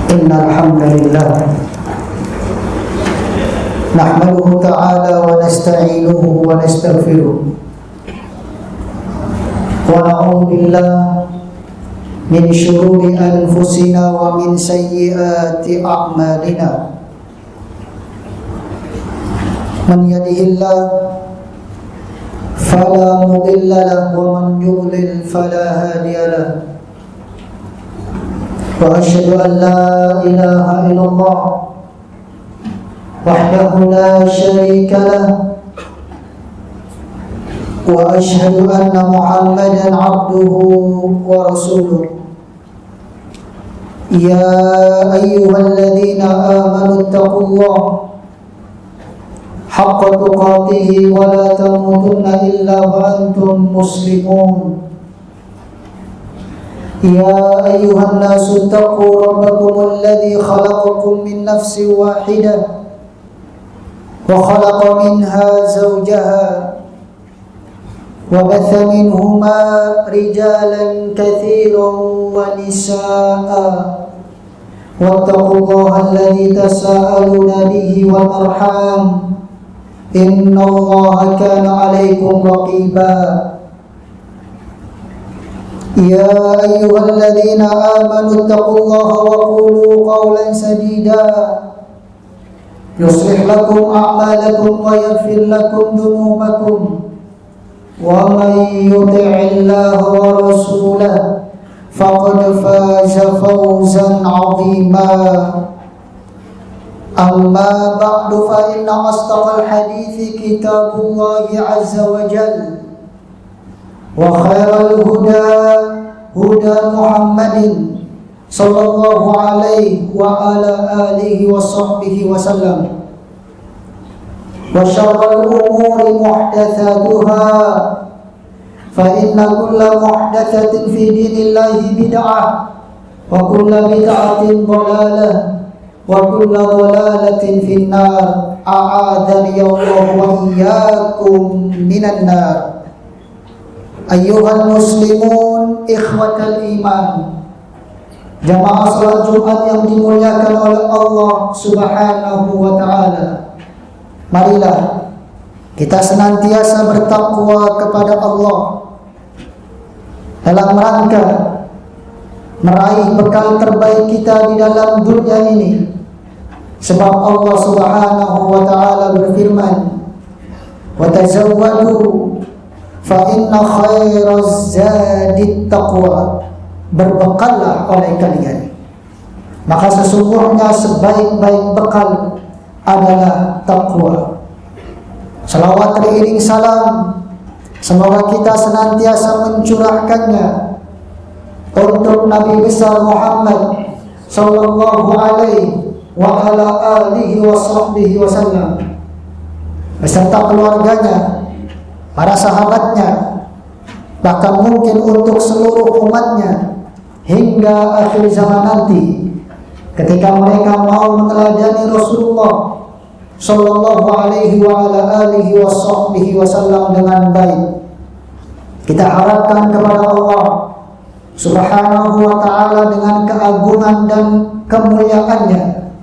إن الحمد لله نحمده تعالى ونستعينه ونستغفره ونعوذ بالله من شرور أنفسنا ومن سيئات أعمالنا من يهده الله فلا مضل له ومن يضلل فلا هادي له وأشهد أن لا إله إلا الله وحده لا شريك له وأشهد أن محمدا عبده ورسوله يا أيها الذين آمنوا اتقوا الله حق تقاته ولا تموتن إلا وأنتم مسلمون يا أيها الناس اتقوا ربكم الذي خلقكم من نفس واحدة وخلق منها زوجها وبث منهما رجالا كثيرا ونساء واتقوا الله الذي تساءلون به والأرحام إن الله كان عليكم رقيبا يا أيها الذين آمنوا اتقوا الله وقولوا قولا سديدا يصلح لكم أعمالكم ويغفر لكم ذنوبكم ومن يطع الله ورسوله فقد فاز فوزا عظيما أما بعد فإن أصدق الحديث كتاب الله عز وجل وخير الهدى هدى محمد صلى الله عليه وعلى آله وصحبه وسلم وشر الأمور محدثاتها فإن كل محدثة في دين الله بدعة وكل بدعة ضلالة وكل ضلالة في النار أعاذني الله وإياكم من النار. Ayyuhal muslimun ikhwatal iman, jamaah salat Jumat yang dimuliakan oleh Allah Subhanahu wa ta'ala, marilah kita senantiasa bertakwa kepada Allah dalam rangka meraih bekal terbaik kita di dalam dunia ini. Sebab Allah Subhanahu wa ta'ala berfirman, wa tazawwadu fa inna khairaz zadit taqwa, berbekallah oleh kalian, maka sesungguhnya sebaik-baik bekal adalah takwa. Salawat teriring salam semoga kita senantiasa mencurahkannya untuk Nabi besar Muhammad sallallahu alaihi wa ala alihi wa sahbihi wasallam beserta keluarganya, para sahabatnya, bahkan mungkin untuk seluruh umatnya hingga akhir zaman nanti, ketika mereka mau meneladani Rasulullah sallallahu alaihi wa ala alihi wa sahbihi wasallam dengan baik. Kita harapkan kepada Allah Subhanahu wa ta'ala dengan keagungan dan kemuliaannya,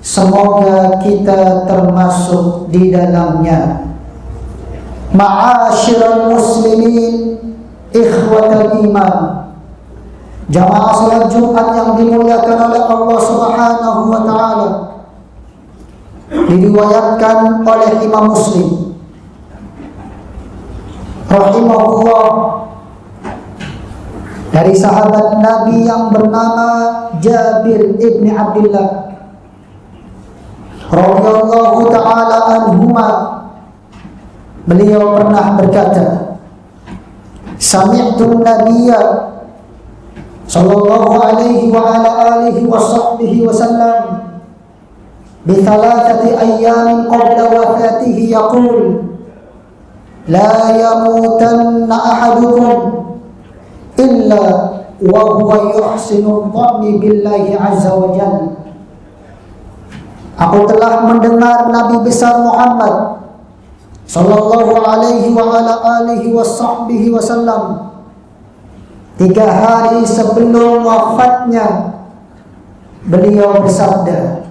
semoga kita termasuk di dalamnya. Ma'asyiral muslimin ikhwatal iman, jamaah salat Jumat yang dimuliakan oleh Allah Subhanahu wa ta'ala, diriwayatkan oleh Imam Muslim rahimahullah dari sahabat Nabi yang bernama Jabir ibn Abdullah radhiyallahu ta'ala anhuma. Beliau pernah berkata, sami'tu nabiyya sallallahu alaihi wa ala alihi wa sahbihi wasallam bi thalathati ayyamin qabla wafatihi yaqul la yamutanna ahadukum illa wa huwa yuhsinu dhanni billahi azza wa jalla. Aku telah mendengar Nabi besar Muhammad sallallahu alaihi wa ala alihi wa sahbihi wasallam 3 hari sebelum wafatnya beliau bersabda,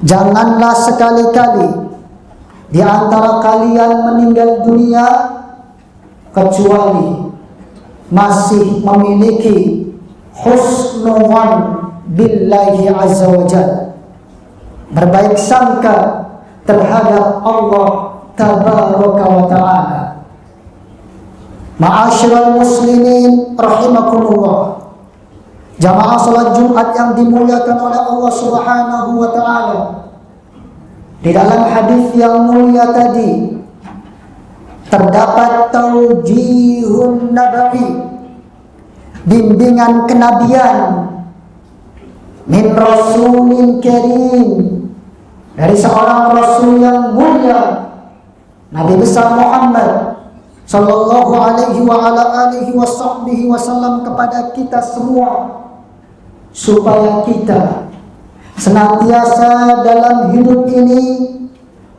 janganlah sekali-kali di antara kalian meninggal dunia kecuali masih memiliki husnudzan billahi azza wa jalla, berbaik sangka terhadap Allah tabaraka wa ta'ala. Ma'asyiral muslimin rahimakumullah, jamaah salat Jumat yang dimuliakan oleh Allah Subhanahu wa taala. Di dalam hadis yang mulia tadi terdapat taujihun nabawi, bimbingan kenabian min rasulin karim, dari seorang rasul yang mulia, Nabi besar Muhammad sallallahu alaihi wa ala alihi wa sahbihi wasallam, kepada kita semua, supaya kita senantiasa dalam hidup ini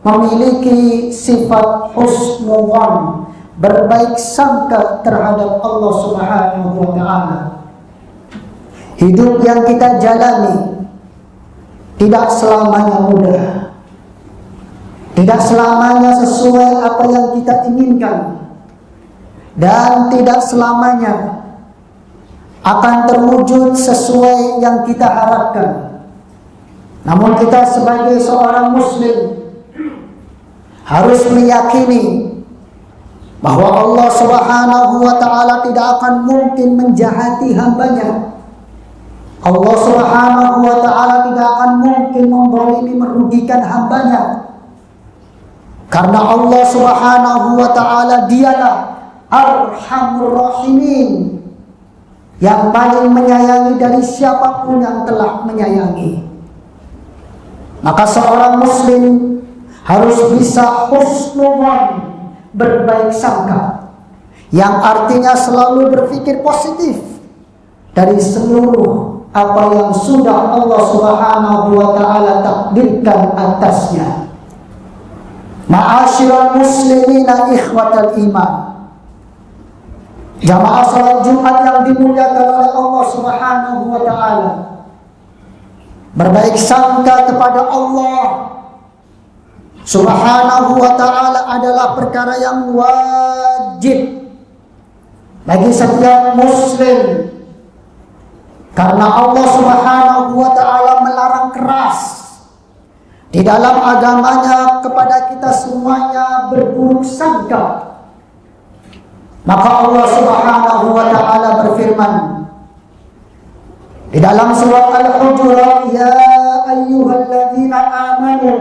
memiliki sifat husnudzan, berbaik sangka terhadap Allah Subhanahu wa ta'ala. Hidup yang kita jalani tidak selamanya mudah, tidak selamanya sesuai apa yang kita inginkan, dan tidak selamanya akan terwujud sesuai yang kita harapkan. Namun kita sebagai seorang muslim harus meyakini bahwa Allah Subhanahu wa ta'ala tidak akan mungkin menjahati hambanya. Allah Subhanahu wa ta'ala tidak akan mungkin membolimi, merugikan hambanya. Karena Allah Subhanahu wa ta'ala dialah Arhamur Rahimin, yang paling menyayangi dari siapapun yang telah menyayangi. Maka seorang muslim harus bisa husnudzan, berbaik sangka, yang artinya selalu berpikir positif dari seluruh apa yang sudah Allah Subhanahu wa ta'ala takdirkan atasnya. Ma'asyiral muslimina ikhwatal iman, jamaah salat Jumat yang dimuliakan oleh Allah Subhanahu wa ta'ala, berbaik sangka kepada Allah Subhanahu wa ta'ala adalah perkara yang wajib bagi setiap muslim, karena Allah Subhanahu wa ta'ala melarang keras di dalam agamanya kepada kita semuanya berburuk sangka. Maka Allah Subhanahu wa ta'ala berfirman di dalam surat Al-Hujurat, ya ayyuhalladzina amanu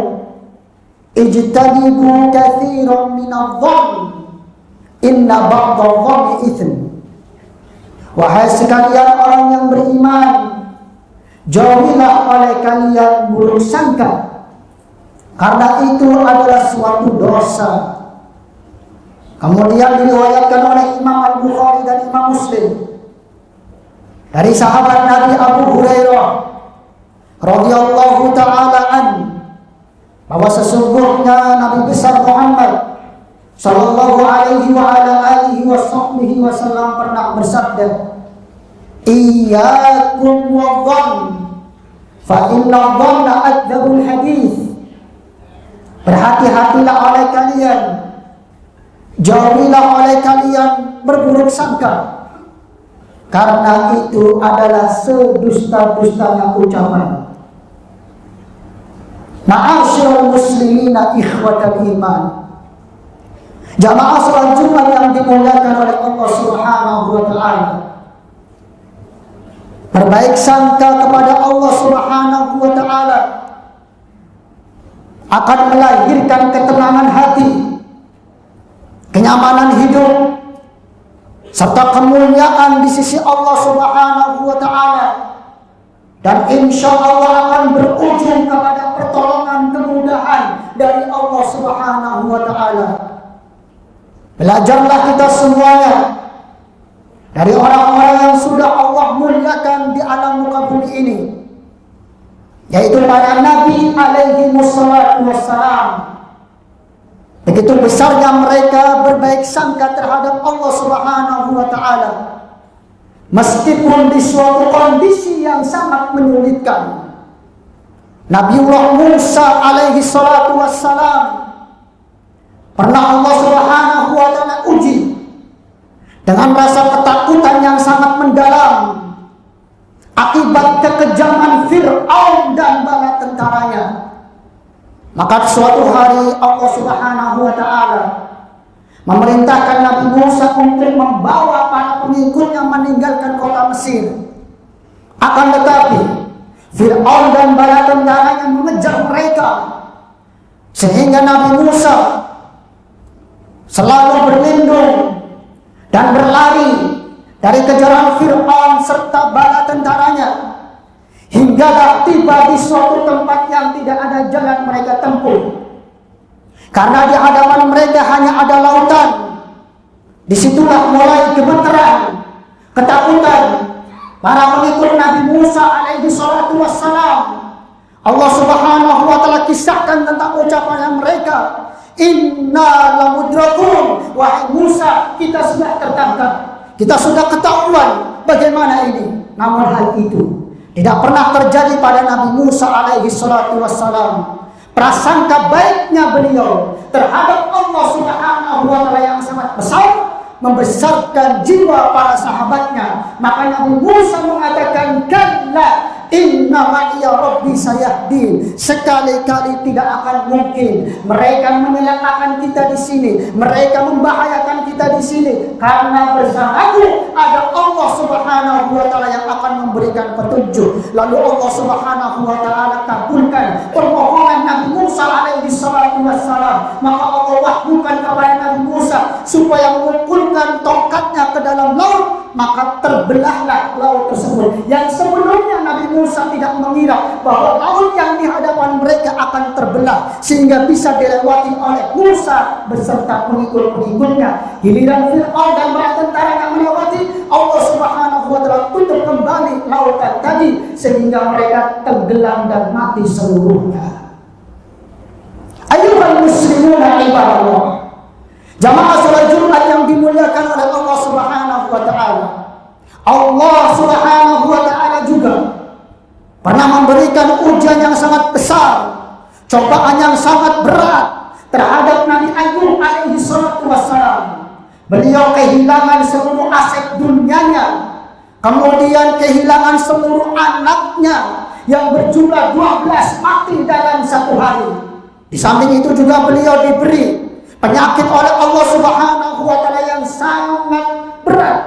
ijtanibu katsiran minadh-dhann inna ba'dadh-dhanni itsm. Wahai sekalian orang yang beriman, jauhilah oleh kalian buruk sangka, karena itu adalah suatu dosa. Kemudian diriwayatkan oleh Imam Al-Bukhari dan Imam Muslim dari sahabat Nabi Abu Hurairah radhiyallahu ta'ala an, bahwa sesungguhnya Nabi besar Muhammad sallallahu alaihi wa ala alihi wa sahbihi wasallam pernah bersabda, iyyakum wadh-dhann fa inna dhanna akdzabul hadits. Berhati-hatilah oleh kalian, jauhilah oleh kalian berburuk sangka, karena itu adalah sedusta-dustanya ucapan. Ma'asyiral muslimina ikhwatal iman, jamaah salat Jumat yang dimuliakan oleh Allah Subhanahu wa ta'ala, berbaik sangka kepada Allah Subhanahu wa ta'ala akan melahirkan ketenangan hati, kenyamanan hidup, serta kemuliaan di sisi Allah Subhanahu wa ta'ala, dan insya Allah akan berujung kepada pertolongan, kemudahan dari Allah Subhanahu wa ta'ala. Belajarlah kita semuanya dari orang-orang yang sudah Allah muliakan di alam muka bumi ini, yaitu para Nabi alaihi wassalatu wassalam. Begitu besarnya mereka berbaik sangka terhadap Allah Subhanahu wa ta'ala, meskipun di suatu kondisi yang sangat menyulitkan. Nabiullah Musa alaihi salatu wassalam pernah Allah Subhanahu wa ta'ala uji dengan rasa ketakutan yang sangat mendalam akibat kekejaman Fir'aun dan bala tentaranya. Maka suatu hari Allah Subhanahu wa ta'ala memerintahkan Nabi Musa untuk membawa para pengikutnya meninggalkan kota Mesir. Akan tetapi Fir'aun dan bala tentaranya mengejar mereka, sehingga Nabi Musa selalu berlindung dan berlari dari kejaran Fir'aun serta bala tentaranya, hingga tiba di suatu tempat yang tidak ada jalan mereka tempuh. Karena di hadapan mereka hanya ada lautan. Disitulah mulai gemeteran, ketakutan para pengikut Nabi Musa alaihi salatu wassalam. Allah Subhanahu wa ta'ala kisahkan tentang ucapan mereka, inna lamudrakun, wahai Musa, kita sudah tertangkap, kita sudah ketahuan bagaimana ini. Namun hal itu tidak pernah terjadi pada Nabi Musa alaihi salatu wassalam. Prasangka baiknya beliau terhadap Allah Subhanahu wa ta'ala yang sangat besar membesarkan jiwa para sahabatnya. Maka Nabi Musa mengatakan, kalla inna ma'iya rabbi sayahdin. Sekali-kali tidak akan mungkin mereka menyelakakan kita di sini, mereka membahayakan kita di sini, karena bersamaku ada Allah Subhanahu wa ta'ala yang akan memberikan petunjuk. Lalu Allah Subhanahu wa ta'ala kabulkan permohonan Nabi Musa alaihi salatu wassalam. Maka Allah wahyukan kepada Nabi Musa supaya mengumpulkan tongkatnya ke dalam laut. Maka terbelahlah laut tersebut, yang sebelumnya Nabi Musa tidak mengira bahwa laut yang di hadapan mereka akan terbelah sehingga bisa dilewati oleh Musa beserta pengikut-pengikutnya. Giliran Fir'aun dan bala tentara yang melewati, Allah Subhanahu wa ta'ala tutup kembali lautan tadi sehingga mereka tenggelam dan mati seluruhnya. Ayyuhal muslimuna ibadallah, jamaah salat Jumat yang dimuliakan oleh Allah Subhanahu wa ta'ala. Allah Subhanahu wa ta'ala juga pernah memberikan ujian yang sangat besar, cobaan yang sangat berat terhadap Nabi Ayub alaihi salatu wassalam. Beliau kehilangan seluruh aset dunianya, kemudian kehilangan seluruh anaknya yang berjumlah 12 mati dalam satu hari. Di samping itu juga beliau diberi penyakit oleh Allah Subhanahu wa ta'ala yang sangat berat,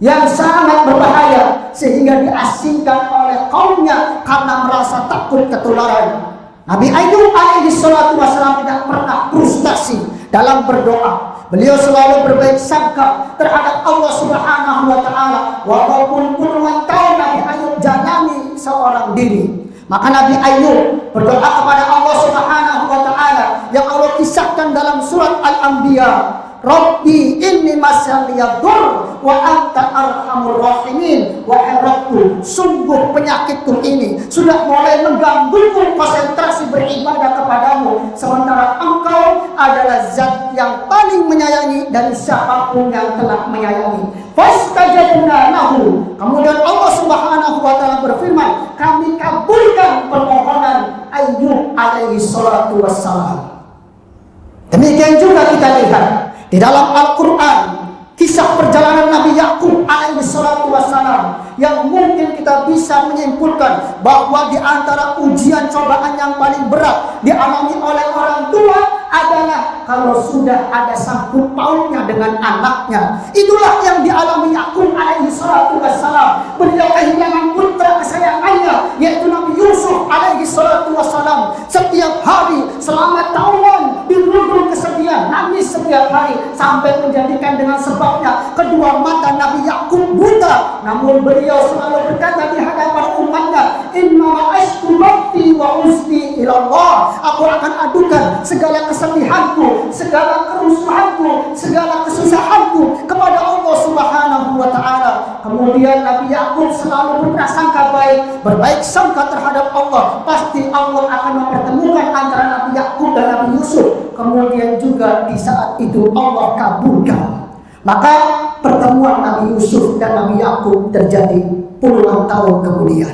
yang sangat berbahaya, sehingga diasingkan oleh kaumnya karena merasa takut ketularan. Nabi Ayub alaihi salatu wassalam tidak pernah frustasi dalam berdoa. Beliau selalu berbaik sangka terhadap Allah Subhanahu wa ta'ala, walaupun puluhan tahun Nabi Ayub jalani seorang diri. Maka Nabi Ayub berdoa kepada Allah Subhanahu wa ta'ala yang Allah kisahkan dalam surat Al-Anbiya, Rabbi inni masyaliyaddur wa anta arhamur rahimin. Wahai Rabbku, sungguh penyakitku ini sudah mulai menggangguku konsentrasi beribadah kepadamu, sementara Engkau adalah zat yang paling menyayangi dari siapapun yang telah menyayangi. Fastajabna lahu. Kemudian Allah Subhanahu wa ta'ala berfirman, kami kabulkan permohonan Ayub alaihi salatu wassalam. Demikian juga kita lihat di dalam Al-Quran kisah perjalanan Nabi Yakub alaihi salatu wassalam, yang mungkin kita bisa menyimpulkan bahwa di antara ujian cobaan yang paling berat dialami oleh orang tua adalah kalau sudah ada sangkut pautnya dengan anaknya. Itulah yang dialami Yakub alaihi salatu wassalam. Beliau kehilangan putra kesayangannya, yaitu Nabi Yusuf alaihi salatu wassalam. Setiap hari selama tahunan dirundung kesedihan, nangis setiap hari, sampai menjadikan dengan sebabnya kedua mata Nabi Yakub buta. Namun beliau selalu berkata di hadapan umatnya, inna ashku bakti wa usni ilallah. Aku akan adukan segala kesedihanku, segala kerusuhanku, segala kesusahanku kepada Allah Subhanahu wa ta'ala. Kemudian Nabi Yakub selalu berprasangka baik, berbaik sangka terhadap Allah. Pasti Allah akan mempertemukan antara Nabi Yakub dan Nabi Yusuf. Kemudian juga di saat itu Allah kabulkan. Maka pertemuan Nabi Yusuf dan Nabi Yakub terjadi puluhan tahun kemudian.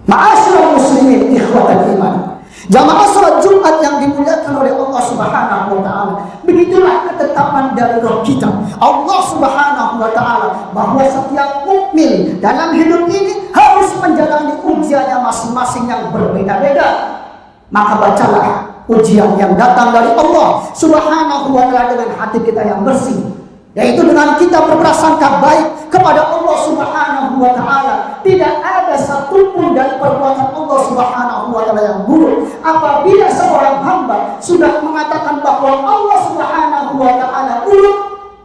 Ma'asyiral muslimin ikhwatal iman, jamaah salat Jumat yang dimuliakan oleh Allah Subhanahu wa taala. Begitulah ketetapan dari Rabb kita, Allah Subhanahu wa taala, bahwa setiap mukmin dalam hidup ini harus menjalani ujiannya masing-masing yang berbeda-beda. Maka bacalah ujian yang datang dari Allah Subhanahu wa taala dengan hati kita yang bersih, yaitu dengan kita berprasangka baik kepada Allah Subhanahu wa taala. Tidak ada satupun dari perbuatan Allah Subhanahu wa taala yang buruk. Apabila seorang hamba sudah mengatakan bahwa Allah Subhanahu wa taala buruk,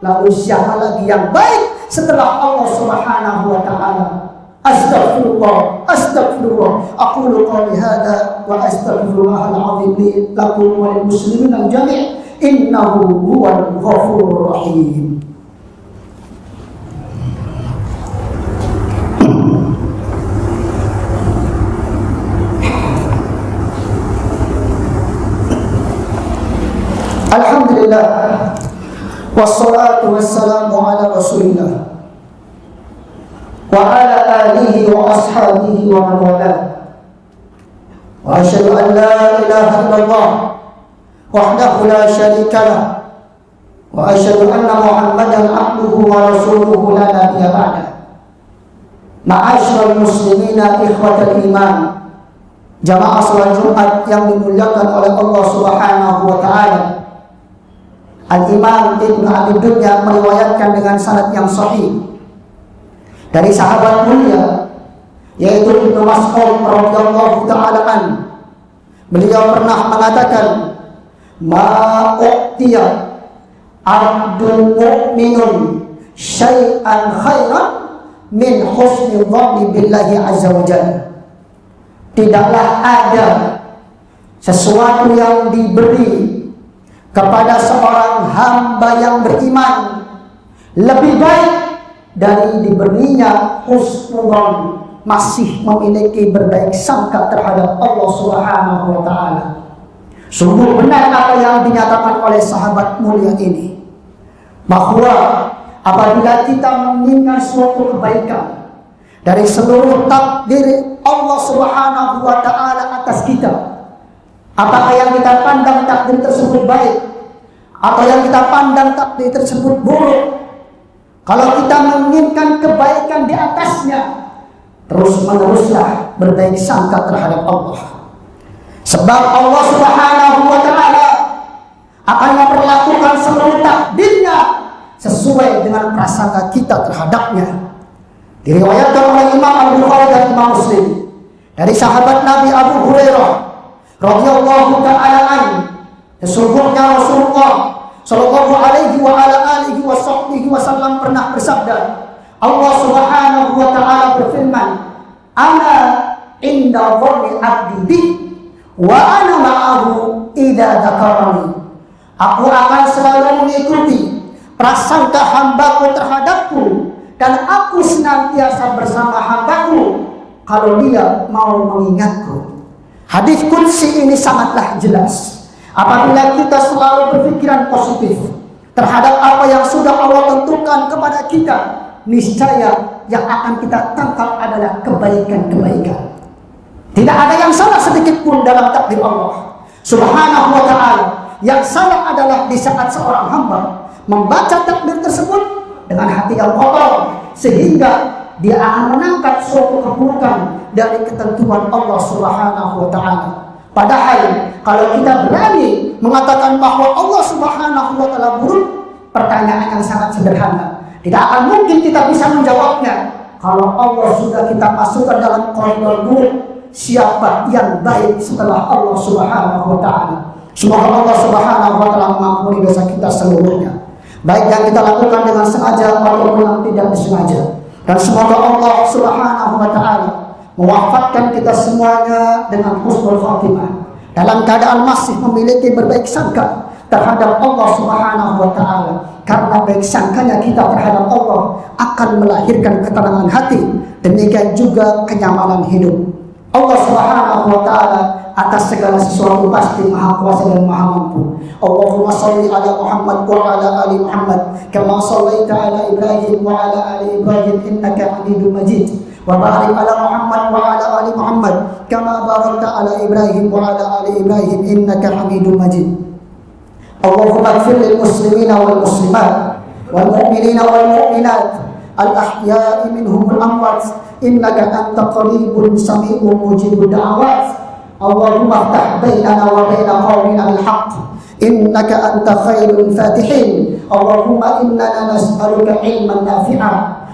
lalu siapa lagi yang baik setelah Allah Subhanahu wa taala? Astaghfirullah, astaghfirullah. Aqulu qawli hadza wa astaghfirullahal azim li lakum wa lil muslimin jami'. Innahu huwal ghafurur rahim. Alhamdulillah, wassalatu wassalamu ala rasulillah wa ala alihi wa ashabihi wa man walah. Wa asyhadu an la ilaha illallah wahdahu la syarika lah, wa asyhadu anna Muhammadan abduhu wa rasuluhu la nabiyya ba'dah. Ma'asyiral muslimina ikhwatal iman, jamaah salat Jumat yang dimuliakan oleh Allah Subhanahu wa taala. Al-Imam Ibnu Abi Dunya meriwayatkan dengan sanad yang sahih dari sahabat mulia yaitu Ibnu Mas'ud radhiyallahu ta'ala an. Beliau pernah mengatakan, ma u'tiya abdun mu'minun syai'an khairan min husni dhanni billahi azza wa jalla. Tidaklah ada sesuatu yang diberi kepada seorang hamba yang beriman lebih baik dari diberinya husnul, masih memiliki berbaik sangka terhadap Allah Subhanahu wa taala. Sungguh benar apa yang dinyatakan oleh sahabat mulia ini, bahwa apabila kita menginginkan suatu kebaikan dari seluruh takdir Allah Subhanahu wa taala atas kita, apakah yang kita pandang takdir tersebut baik atau yang kita pandang takdir tersebut buruk, kalau kita menginginkan kebaikan di atasnya, terus-meneruslah berbaik sangka terhadap Allah. Sebab Allah Subhanahu wa taala akan memperlakukan seluruh takdirnya sesuai dengan prasangka kita terhadapnya. Diriwayatkan oleh Imam Al-Bukhari dan Imam Muslim dari sahabat Nabi Abu Hurairah radhiyallahu ta'ala anhu, sesungguhnya Rasulullah sallallahu alaihi wa ala alihi wa sahbihi wasallam pernah bersabda, Allah Subhanahu wa taala berfirman, ana inda dhanni 'abdi bi wa ana ma'ahu idza dzakarani. Aku akan selalu mengikuti prasangka hambaku terhadapku, dan aku senantiasa bersama hambaku kalau dia mau mengingatku. Hadis qudsi ini sangatlah jelas. Apabila kita selalu berpikiran positif terhadap apa yang sudah Allah tentukan kepada kita, niscaya yang akan kita tangkap adalah kebaikan-kebaikan. Tidak ada yang salah sedikit pun dalam takdir Allah Subhanahu wa ta'ala. Yang salah adalah di saat seorang hamba membaca takdir tersebut dengan hati yang kotor, sehingga dia akan menangkap suatu keburukan dari ketentuan Allah Subhanahu wa ta'ala. Padahal kalau kita berani mengatakan bahwa Allah Subhanahu wa ta'ala buruk, pertanyaan yang sangat sederhana, tidak akan mungkin kita bisa menjawabnya. Kalau Allah sudah kita masukkan dalam koridor buruk, siapa yang baik setelah Allah Subhanahu wa ta'ala? Semoga Allah Subhanahu wa ta'ala mengampuni dosa kita seluruhnya, baik yang kita lakukan dengan sengaja maupun yang tidak disengaja. Dan semoga Allah Subhanahu wa ta'ala mewafatkan kita semuanya dengan husnul khatimah, dalam keadaan masih memiliki berbaik sangka terhadap Allah Subhanahu wa ta'ala. Karena baik sangkanya kita terhadap Allah akan melahirkan ketenangan hati, demikian juga kenyamanan hidup. Allah Subhanahu wa taala atas segala sesuatu pasti Maha Kuasa dan Maha Mampu. Allahumma shalli ala Muhammad wa ala ali Muhammad kama shallaita ala Ibrahim wa ala ali Ibrahim innaka Hamidum Majid. Wa barik ala Muhammad wa ala ali Muhammad kama barakta ala Ibrahim wa ala ali Ibrahim innaka Hamidum Majid. Allahumma ighfir lil muslimina wal muslimat wal mu'minina wal mu'minat al-ahya'i minhum al-amwat innaka anta qaribun sami'un mujibud da'awat. Allahumma iftah bainana wa baina qaumina bil haqq innaka anta khairul fatihin. Allahumma innana nas'aluka ilman nafi'a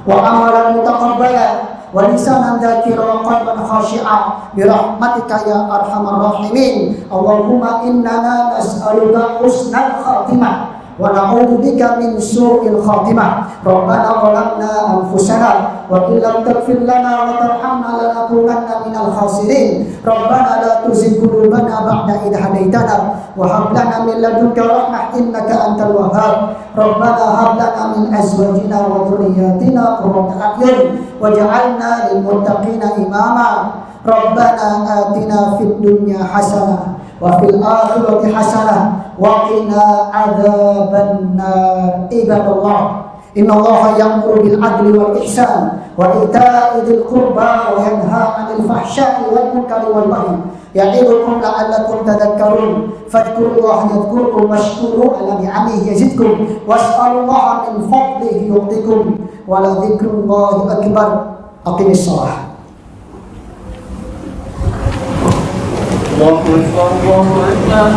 wa amalan mutaqabbala wa lisanan dzakira wa qalban khashi'a bi rahmatika ya arhamar rahimin. Allahumma innana nas'aluka husnal khatimah wa na'udzubika min su'il khatimah. Rabbana zalamna anfusana wa in lam taghfir lana wa tarhamna lanakunanna minal khasirin. Rabbana la tuzigh qulubana ba'da idh hadaitana wa hab lana min ladunka rahmah innaka antal wahhab. Rabbana hab lana min azwajina wa dhurriyyatina qurrata a'yun waj'alna lil muttaqina imama. Rabbana atina fid dunya hasanah wa fil akhirati hasanah wa qina adzaban nar. Ibadallah, innallaha ya'muru bil adli wal ihsan wa ita'i dzil qurba wa yanha 'anil fahsya'i wal munkari wal baghi ya'idukum la'allakum tadhakkarun. Fadhkurullaha yadhkurkum washkuru 'ala ni'amihi yazidkum was'alullaha min fadlihi yu'tikum wa la dzikrullahi akbar. Aqimis shalah. الله أكبر الله أكبر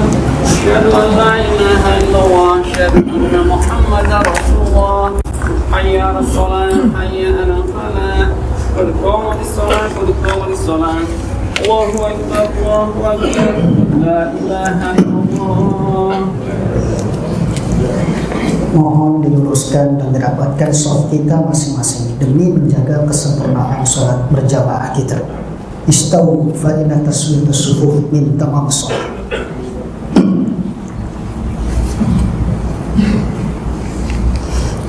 أشهد أن لا إله إلا الله أشهد أن محمدا رسول الله حي على الصلاة حي على الفلاح قد قامت الصلاة قد قامت الصلاة الله أكبر الله أكبر لا إله إلا الله. Mohon diluruskan dan dirapatkan shaf kita masing-masing demi menjaga kesempurnaan sholat berjamaah kita. Istawu fa inna taswiyatus sufuf min tamam shalah.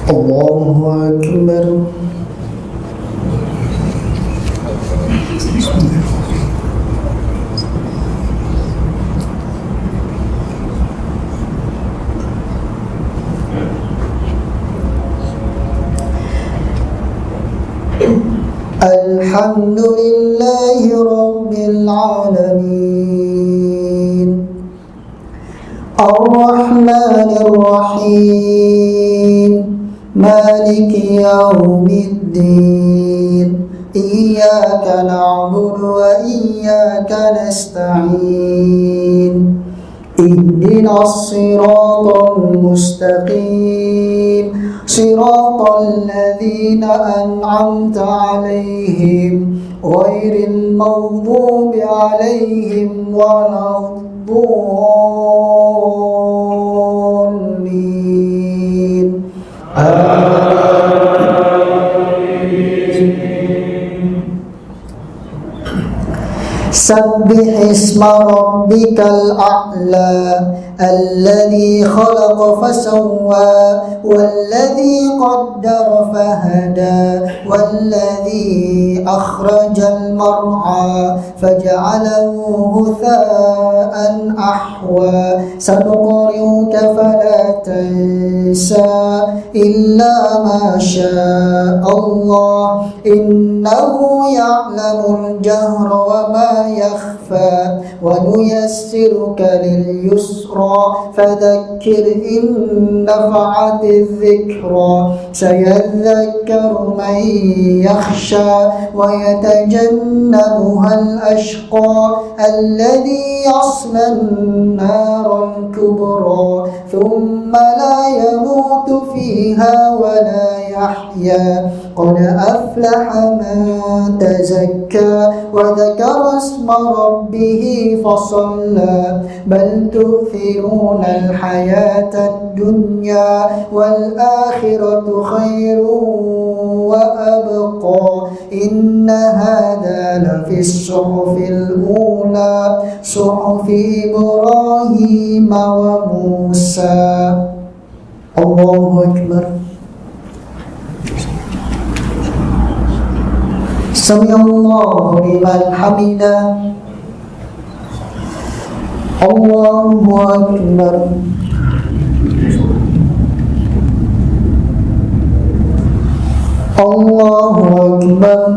Allahu akbar. Alhamdulillahi Rabbil Alamin Ar-Rahmanir Rahim Maliki Yawmiddin Iyyaka na'budu wa iyyaka nasta'in Ihdinas siratal mustaqim Siratal ladzina an'amta 'alaihim ghairil maghdubi 'alaihim waladdallin. Sabbih isma rabbikal a'la alladhi khalaqa fasawwa walladhi qaddara fahada walladhi akhrajal mar'a faj'alahu ghutha'an ahwa sanuqri'uka fala tansa illa ma syaa Allah innahu ya'lamul jahra wa ma yakhfa wa nuyassiruka lil yusra فذكر إن نفعت الذكرى سيذكر من يخشى ويتجنبها الأشقى الذي يصلى النار الكبرى ثم لا يموت فيها ولا يحيا قد أفلح من تزكى وذكر اسم ربه فصلى بل تؤثرون الحياة الدنيا والآخرة خير وأبقى إن هذا لفي الصحف الأولى صحف إبراهيم وموسى. الله أكبر. Sami'allahu liman hamidah. Allahu akbar. Allahu akbar.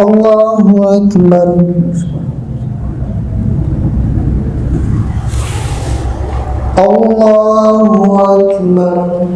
Allahu akbar. Allahu akbar.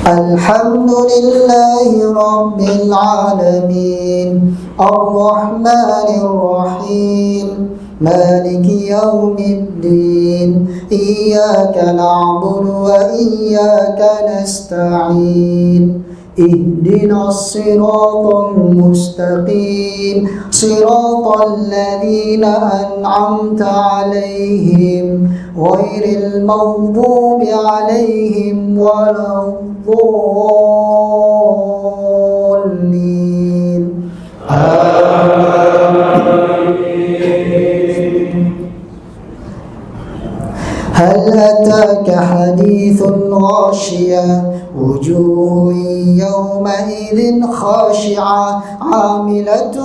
Alhamdulillahi rabbil alamin, ar-rahmanir rahim, maliki yaumiddin, iyyaka na'budu wa iyyaka nasta'in. اهدنا الصراط المستقيم صراط الذين أنعمت عليهم غير المغضوب عليهم ولا الضالين هل أتاك حديث الغاشية وجوه يومئذ خاشعة عاملة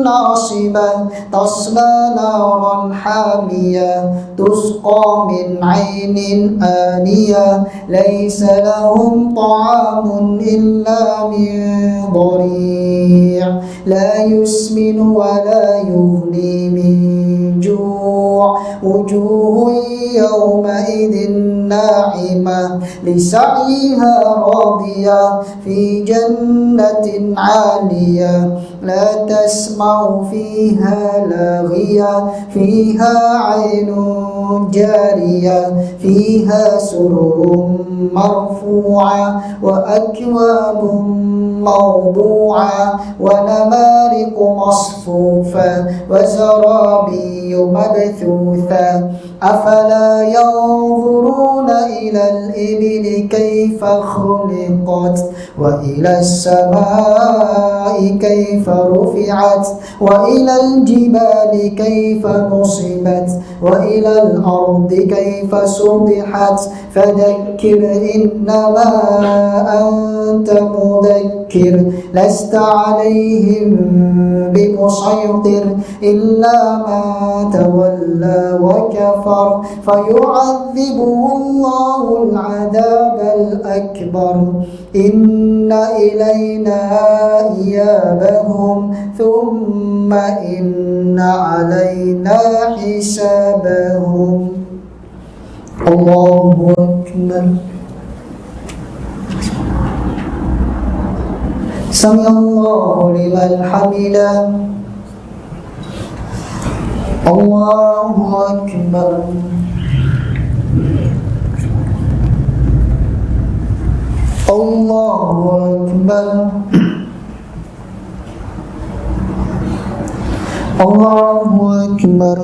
ناصبة تصلى نارا حامية تسقى من عين آنية ليس لهم طعام إلا من ضريع لا يسمن ولا يغني من جوع وجوه يومئذ ناعمة لسعيها راضية في جنة عالية لا تسمع فيها لاغية فيها عين جارية فيها سرر مرفوعة وأكواب موضوعة ونمارق مصفوفة وزرابي مبثوثة أفلا ينظرون إلى الإبل كيف خلقت وإلى السماء كيف رفعت وإلى الجبال كيف نصبت وإلى الأرض كيف سطحت فذكر إنما أنت مذكر لست عليهم بمسيطر إلا من تولى وكفر فيعذبه الله العذاب الأكبر إن إلينا إيابهم ثم إن علينا حسابهم الله أكبر سمع الله لمن حمده الله أكبر الله أكبر الله أكبر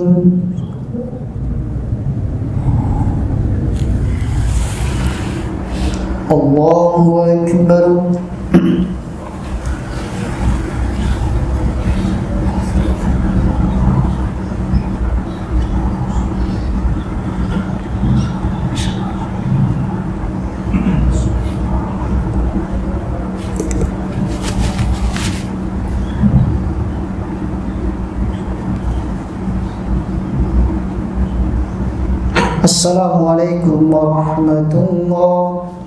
الله أكبر Assalamualaikum warahmatullahi wabarakatuh.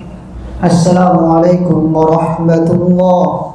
Assalamualaikum warahmatullahi